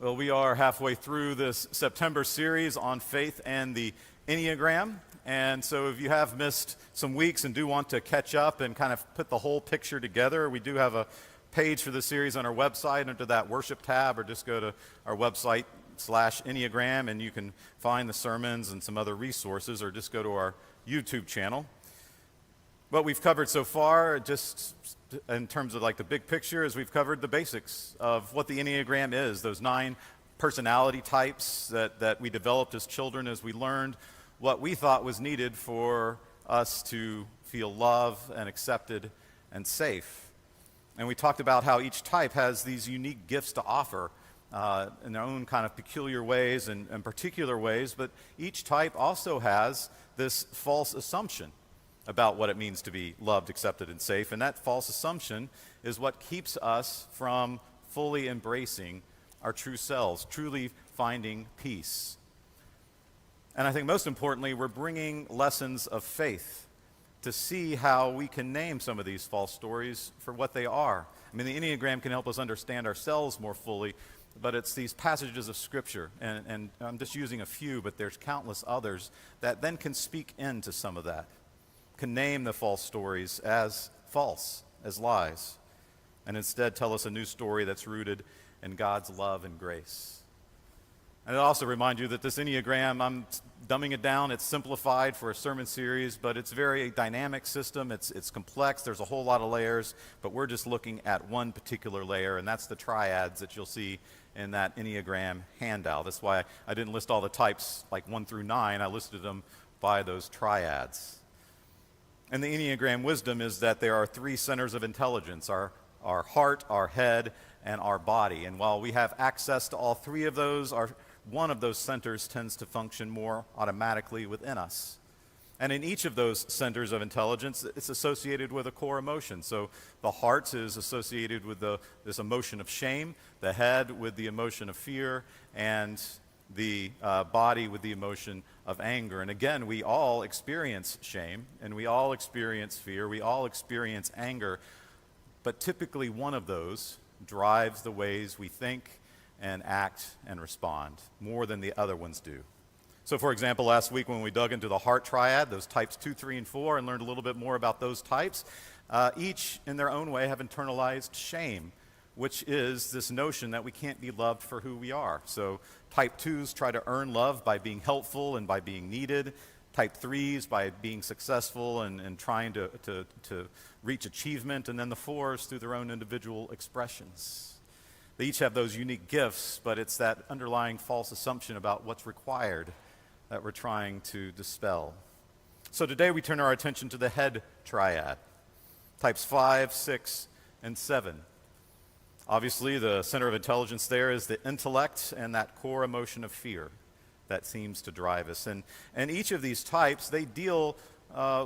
Well, we are halfway through this September series on faith and the Enneagram. And so if you have missed some weeks and do want to catch up and kind of put the whole picture together, we do have a page for the series on our website under that worship tab, or just go to our website /Enneagram and you can find the sermons and some other resources, or just go to our YouTube channel. What we've covered so far, just in terms of like the big picture, is we've covered the basics of what the Enneagram is, those 9 personality types that we developed as children as we learned what we thought was needed for us to feel loved and accepted and safe. And we talked about how each type has these unique gifts to offer in their own kind of peculiar ways and particular ways, but each type also has this false assumption about what it means to be loved, accepted, and safe. And that false assumption is what keeps us from fully embracing our true selves, truly finding peace. And I think most importantly, we're bringing lessons of faith to see how we can name some of these false stories for what they are. I mean, the Enneagram can help us understand ourselves more fully, but it's these passages of Scripture, and I'm just using a few, but there's countless others that then can speak into some of that, can name the false stories as false, as lies, and instead tell us a new story that's rooted in God's love and grace. And I'll also remind you that this Enneagram, I'm dumbing it down, it's simplified for a sermon series, but it's a very dynamic system, it's complex, there's a whole lot of layers, but we're just looking at one particular layer, and that's the triads that you'll see in that Enneagram handout. That's why I didn't list all the types like 1 through 9, I listed them by those triads. And the Enneagram wisdom is that there are 3 centers of intelligence, our heart, our head, and our body. And while we have access to all 3 of those, one of those centers tends to function more automatically within us. And in each of those centers of intelligence, it's associated with a core emotion. So the heart is associated with this emotion of shame, the head with the emotion of fear, and the body with the emotion of anger. And again, we all experience shame, and we all experience fear, we all experience anger, but typically one of those drives the ways we think and act and respond more than the other ones do. So for example, last week when we dug into the heart triad, those types 2, 3, and 4, and learned a little bit more about those types, each in their own way have internalized shame, which is this notion that we can't be loved for who we are. So type 2s try to earn love by being helpful and by being needed. Type 3s by being successful and trying to reach achievement. And then the 4s through their own individual expressions. They each have those unique gifts, but it's that underlying false assumption about what's required that we're trying to dispel. So today we turn our attention to the head triad, types 5, 6, and 7. Obviously, the center of intelligence there is the intellect and that core emotion of fear that seems to drive us. And each of these types, they deal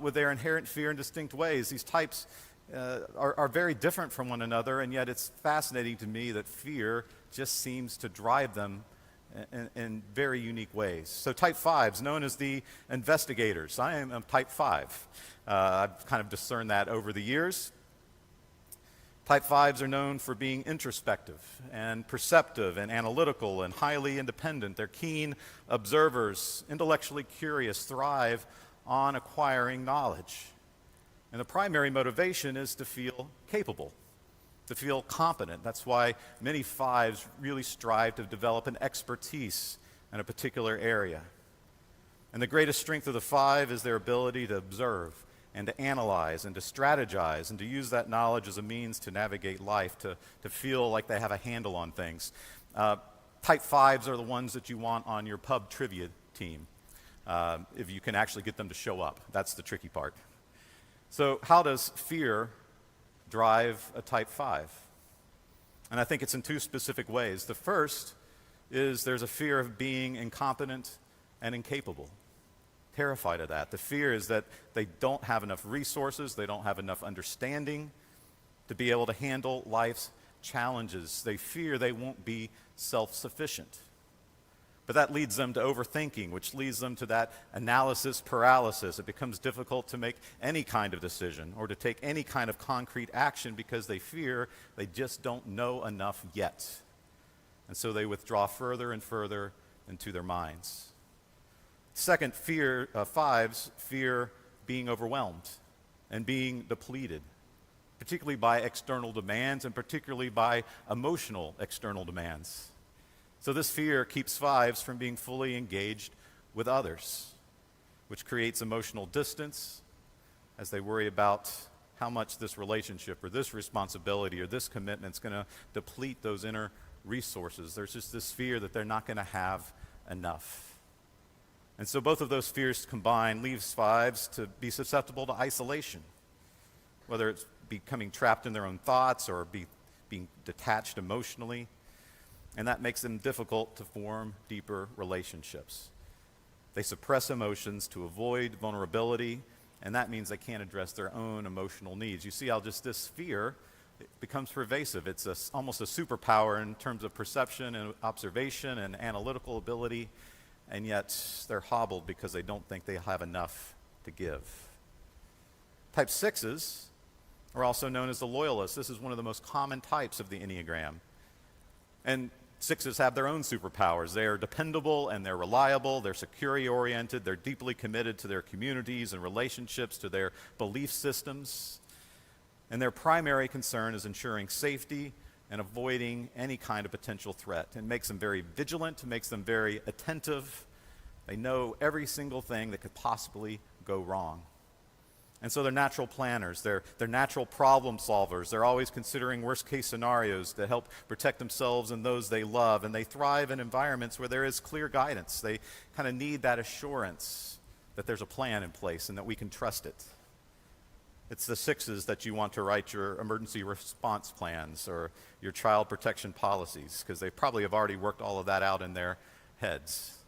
with their inherent fear in distinct ways. These types are very different from one another, and yet it's fascinating to me that fear just seems to drive them in very unique ways. So type 5s, known as the investigators. I am type 5. I've kind of discerned that over the years. Type 5s are known for being introspective and perceptive and analytical and highly independent. They're keen observers, intellectually curious, thrive on acquiring knowledge. And the primary motivation is to feel capable, to feel competent. That's why many 5s really strive to develop an expertise in a particular area. And the greatest strength of the 5 is their ability to observe and to analyze and to strategize and to use that knowledge as a means to navigate life, to feel like they have a handle on things. Type 5s are the ones that you want on your pub trivia team, if you can actually get them to show up. That's the tricky part. So how does fear drive a type 5? And I think it's in 2 specific ways. The first is there's a fear of being incompetent and incapable. Terrified of that. The fear is that they don't have enough resources, they don't have enough understanding to be able to handle life's challenges. They fear they won't be self-sufficient. But that leads them to overthinking, which leads them to that analysis paralysis. It becomes difficult to make any kind of decision or to take any kind of concrete action because they fear they just don't know enough yet. And so they withdraw further and further into their minds. Second, fives fear being overwhelmed and being depleted, particularly by external demands and particularly by emotional external demands. So this fear keeps fives from being fully engaged with others, which creates emotional distance as they worry about how much this relationship or this responsibility or this commitment is going to deplete those inner resources. There's just this fear that they're not going to have enough. And so both of those fears combined leaves fives to be susceptible to isolation, whether it's becoming trapped in their own thoughts or being detached emotionally. And that makes them difficult to form deeper relationships. They suppress emotions to avoid vulnerability, and that means they can't address their own emotional needs. You see how just this fear becomes pervasive. It's almost a superpower in terms of perception and observation and analytical ability, and yet they're hobbled because they don't think they have enough to give. Type 6s are also known as the loyalists. This is one of the most common types of the Enneagram. And 6s have their own superpowers. They are dependable and they're reliable, they're security-oriented, they're deeply committed to their communities and relationships, to their belief systems. And their primary concern is ensuring safety and avoiding any kind of potential threat. It makes them very vigilant, it makes them very attentive. They know every single thing that could possibly go wrong. And so they're natural planners, they're natural problem solvers. They're always considering worst-case scenarios to help protect themselves and those they love. And they thrive in environments where there is clear guidance. They kind of need that assurance that there's a plan in place and that we can trust it. It's the 6s that you want to write your emergency response plans or your child protection policies, because they probably have already worked all of that out in their heads.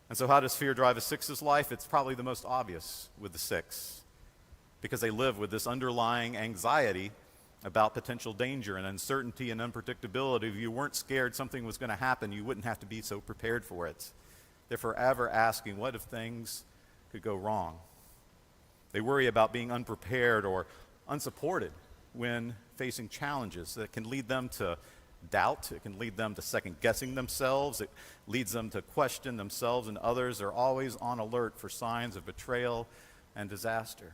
And so how does fear drive a 6's life? It's probably the most obvious with the 6, because they live with this underlying anxiety about potential danger and uncertainty and unpredictability. If you weren't scared something was going to happen, you wouldn't have to be so prepared for it. They're forever asking, what if things could go wrong? They worry about being unprepared or unsupported when facing challenges that can lead them to doubt. It can lead them to second-guessing themselves. It leads them to question themselves and others. They're always on alert for signs of betrayal and disaster.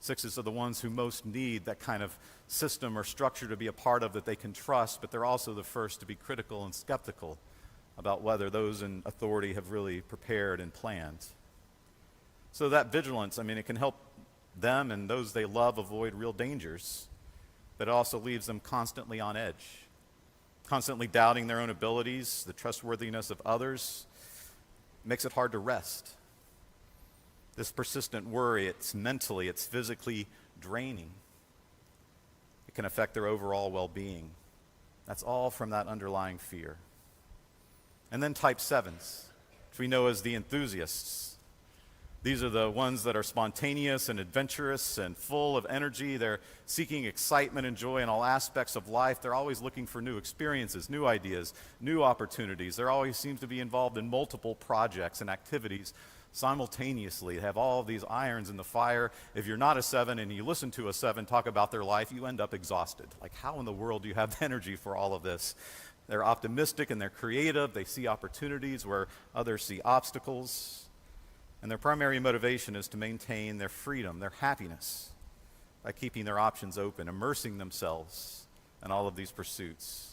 6s are the ones who most need that kind of system or structure to be a part of that they can trust, but they're also the first to be critical and skeptical about whether those in authority have really prepared and planned. So that vigilance, it can help them and those they love avoid real dangers, but it also leaves them constantly on edge, constantly doubting their own abilities, the trustworthiness of others. It makes it hard to rest. This persistent worry, it's mentally, it's physically draining. It can affect their overall well-being. That's all from that underlying fear. And then type 7s, which we know as the enthusiasts. These are the ones that are spontaneous and adventurous and full of energy. They're seeking excitement and joy in all aspects of life. They're always looking for new experiences, new ideas, new opportunities. They always seem to be involved in multiple projects and activities simultaneously, have all of these irons in the fire. If you're not a 7 and you listen to a 7 talk about their life, you end up exhausted. Like, how in the world do you have energy for all of this? They're optimistic and they're creative. They see opportunities where others see obstacles. And their primary motivation is to maintain their freedom, their happiness, by keeping their options open, immersing themselves in all of these pursuits.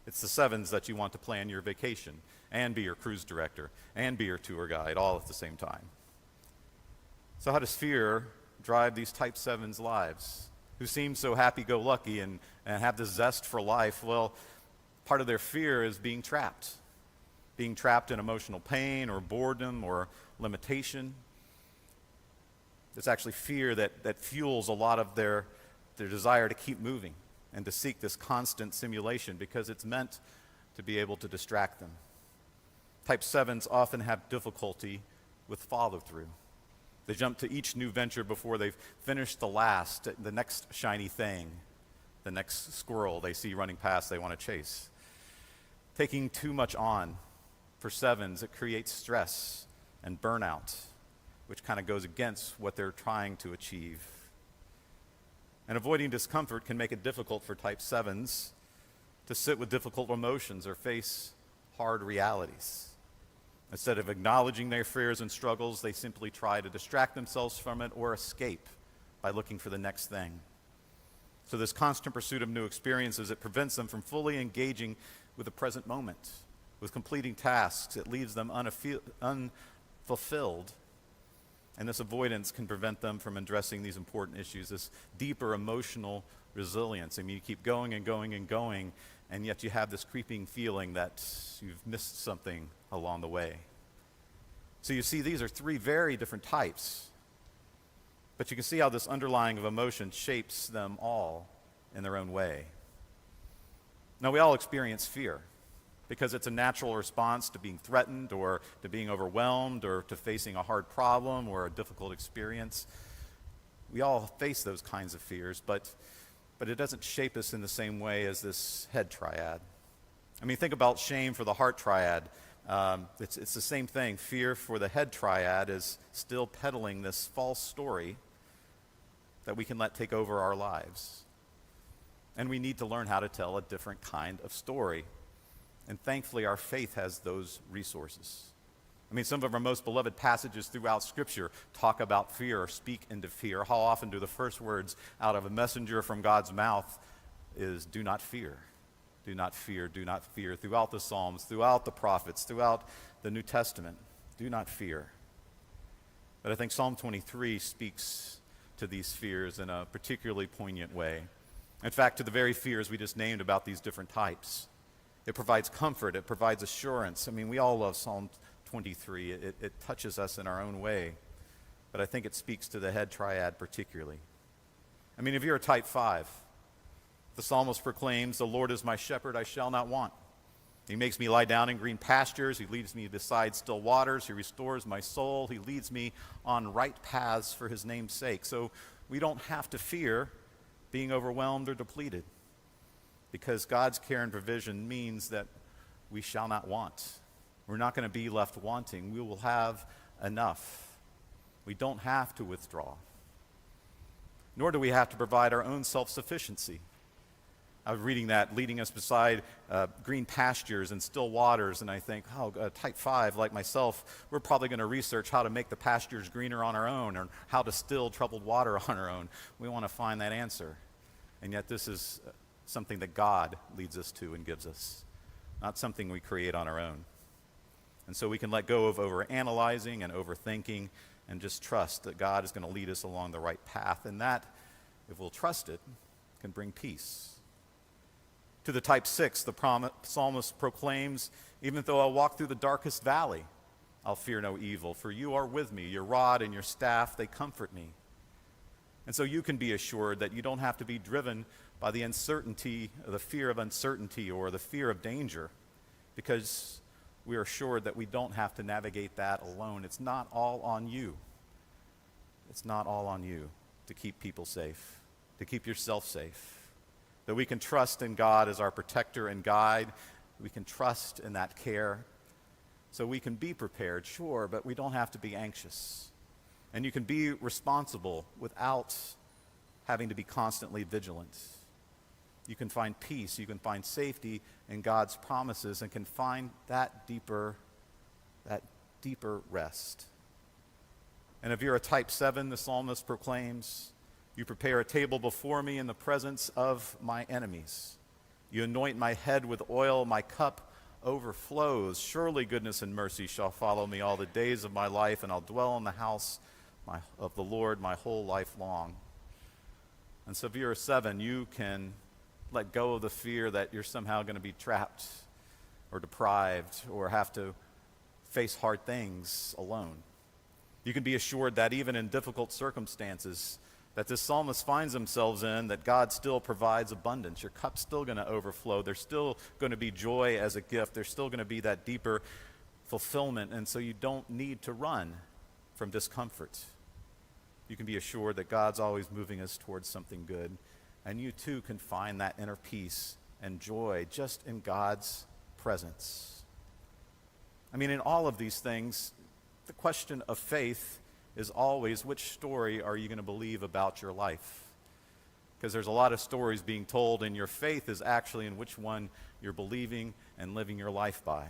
It's the 7s that you want to plan your vacation and be your cruise director and be your tour guide all at the same time. So how does fear drive these type 7s' lives, who seem so happy-go-lucky and have this zest for life? Well, part of their fear is being trapped in emotional pain or boredom or limitation. It's actually fear that fuels a lot of their desire to keep moving and to seek this constant simulation, because it's meant to be able to distract them. Type 7s often have difficulty with follow-through. They jump to each new venture before they've finished the next shiny thing, the next squirrel they see running past they want to chase. Taking too much on for 7s, it creates stress and burnout, which kind of goes against what they're trying to achieve. And avoiding discomfort can make it difficult for type 7s to sit with difficult emotions or face hard realities. Instead of acknowledging their fears and struggles, they simply try to distract themselves from it or escape by looking for the next thing. So this constant pursuit of new experiences, it prevents them from fully engaging with the present moment, with completing tasks. It leaves them unfulfilled. And this avoidance can prevent them from addressing these important issues, this deeper emotional resilience. I mean, you keep going and going and going, and yet you have this creeping feeling that you've missed something along the way. So you see, these are three very different types. But you can see how this underlying of emotion shapes them all in their own way. Now, we all experience fear because it's a natural response to being threatened or to being overwhelmed or to facing a hard problem or a difficult experience. We all face those kinds of fears, but it doesn't shape us in the same way as this head triad. I mean, think about shame for the heart triad. It's the same thing. Fear for the head triad is still peddling this false story that we can let take over our lives. And we need to learn how to tell a different kind of story. And thankfully, our faith has those resources. I mean, some of our most beloved passages throughout Scripture talk about fear or speak into fear. How often do the first words out of a messenger from God's mouth is, do not fear, do not fear, do not fear, throughout the Psalms, throughout the prophets, throughout the New Testament, do not fear. But I think Psalm 23 speaks to these fears in a particularly poignant way. In fact, to the very fears we just named about these different types. It provides comfort, it provides assurance. I mean, we all love Psalm 23. It touches us in our own way. But I think it speaks to the head triad particularly. I mean, if you're a type 5, the psalmist proclaims, "The Lord is my shepherd, I shall not want. He makes me lie down in green pastures. He leads me beside still waters. He restores my soul. He leads me on right paths for his name's sake." So we don't have to fear being overwhelmed or depleted, because God's care and provision means that we shall not want. We're not going to be left wanting. We will have enough. We don't have to withdraw. Nor do we have to provide our own self-sufficiency. I was reading that, leading us beside green pastures and still waters, and I think, type 5, like myself, we're probably going to research how to make the pastures greener on our own or how to still troubled water on our own. We want to find that answer. And yet this is something that God leads us to and gives us, not something we create on our own. And so we can let go of overanalyzing and overthinking and just trust that God is going to lead us along the right path. And that, if we'll trust it, can bring peace. To the type 6, the psalmist proclaims, "Even though I walk through the darkest valley, I'll fear no evil, for you are with me. Your rod and your staff, they comfort me." And so you can be assured that you don't have to be driven by the uncertainty, or the fear of uncertainty, or the fear of danger, because we are assured that we don't have to navigate that alone. It's not all on you. It's not all on you to keep people safe, to keep yourself safe. That we can trust in God as our protector and guide. We can trust in that care. So we can be prepared, sure, but we don't have to be anxious. And you can be responsible without having to be constantly vigilant. You can find peace, you can find safety in God's promises, and can find that deeper rest. And if you're a type 7, the psalmist proclaims, "You prepare a table before me in the presence of my enemies. You anoint my head with oil, my cup overflows. Surely goodness and mercy shall follow me all the days of my life, and I'll dwell in the house of the Lord my whole life long." And so if you're a 7, you can let go of the fear that you're somehow going to be trapped or deprived or have to face hard things alone. You can be assured that even in difficult circumstances that this psalmist finds themselves in, that God still provides abundance. Your cup's still going to overflow. There's still going to be joy as a gift. There's still going to be that deeper fulfillment, and so you don't need to run from discomfort. You can be assured that God's always moving us towards something good, and you too can find that inner peace and joy just in God's presence. I mean, in all of these things, the question of faith is always, which story are you going to believe about your life? because there's a lot of stories being told, and your faith is actually in which one you're believing and living your life by.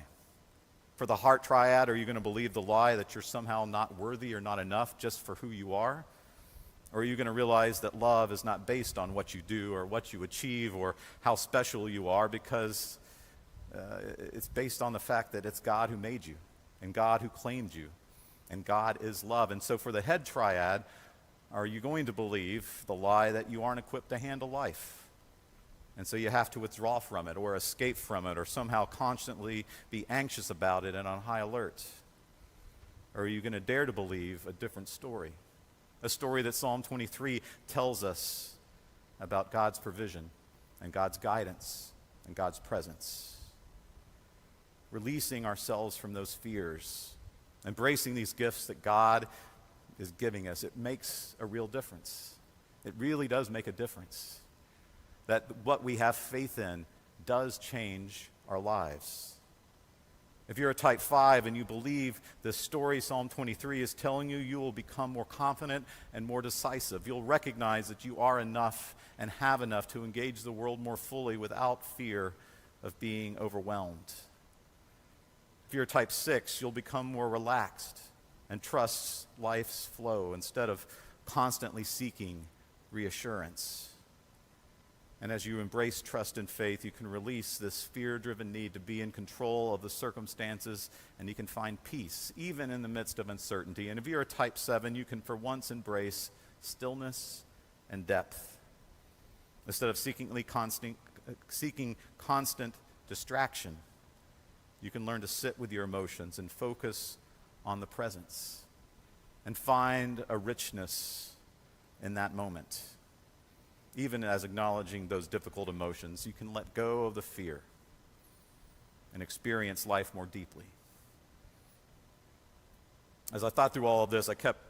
For the heart triad, are you going to believe the lie that you're somehow not worthy or not enough just for who you are? Or are you going to realize that love is not based on what you do or what you achieve or how special you are, because it's based on the fact that it's God who made you and God who claimed you, and God is love. And so for the head triad, are you going to believe the lie that you aren't equipped to handle life? And so you have to withdraw from it or escape from it or somehow constantly be anxious about it and on high alert? Or are you going to dare to believe a different story? A story that Psalm 23 tells us about God's provision and God's guidance and God's presence. Releasing ourselves from those fears, embracing these gifts that God is giving us, it makes a real difference. It really does make a difference. That what we have faith in does change our lives. If you're a type 5 and you believe the story Psalm 23 is telling you, you will become more confident and more decisive. You'll recognize that you are enough and have enough to engage the world more fully without fear of being overwhelmed. If you're a type 6, you'll become more relaxed and trust life's flow instead of constantly seeking reassurance. And as you embrace trust and faith, you can release this fear-driven need to be in control of the circumstances, and you can find peace, even in the midst of uncertainty. And if you're a type 7, you can for once embrace stillness and depth. Instead of seeking constant distraction, you can learn to sit with your emotions and focus on the presence and find a richness in that moment. Even as acknowledging those difficult emotions, you can let go of the fear and experience life more deeply. As I thought through all of this, I kept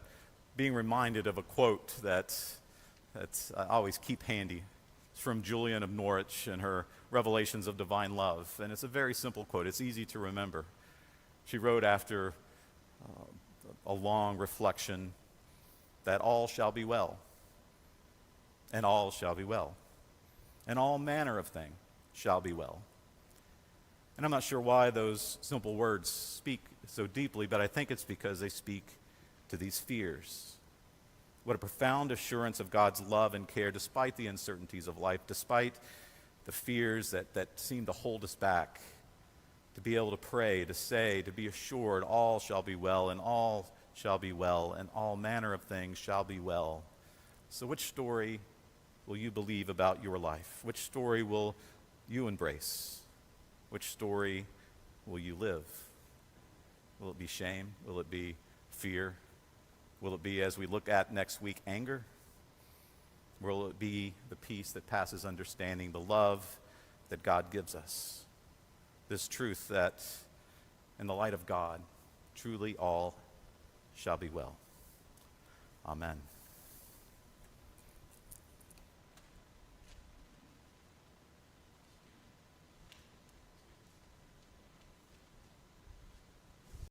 being reminded of a quote that I always keep handy. It's from Julian of Norwich and her Revelations of Divine Love. And it's a very simple quote. It's easy to remember. She wrote after a long reflection that all shall be well. And all shall be well. And all manner of thing shall be well. And I'm not sure why those simple words speak so deeply, but I think it's because they speak to these fears. What a profound assurance of God's love and care despite the uncertainties of life, despite the fears that seem to hold us back. To be able to pray, to say, to be assured, all shall be well, and all shall be well, and all manner of things shall be well. So which story will you believe about your life? Which story will you embrace? Which story will you live? Will it be shame? Will it be fear? Will it be, as we look at next week, anger? Will it be the peace that passes understanding, the love that God gives us? This truth that, in the light of God, truly all shall be well. Amen.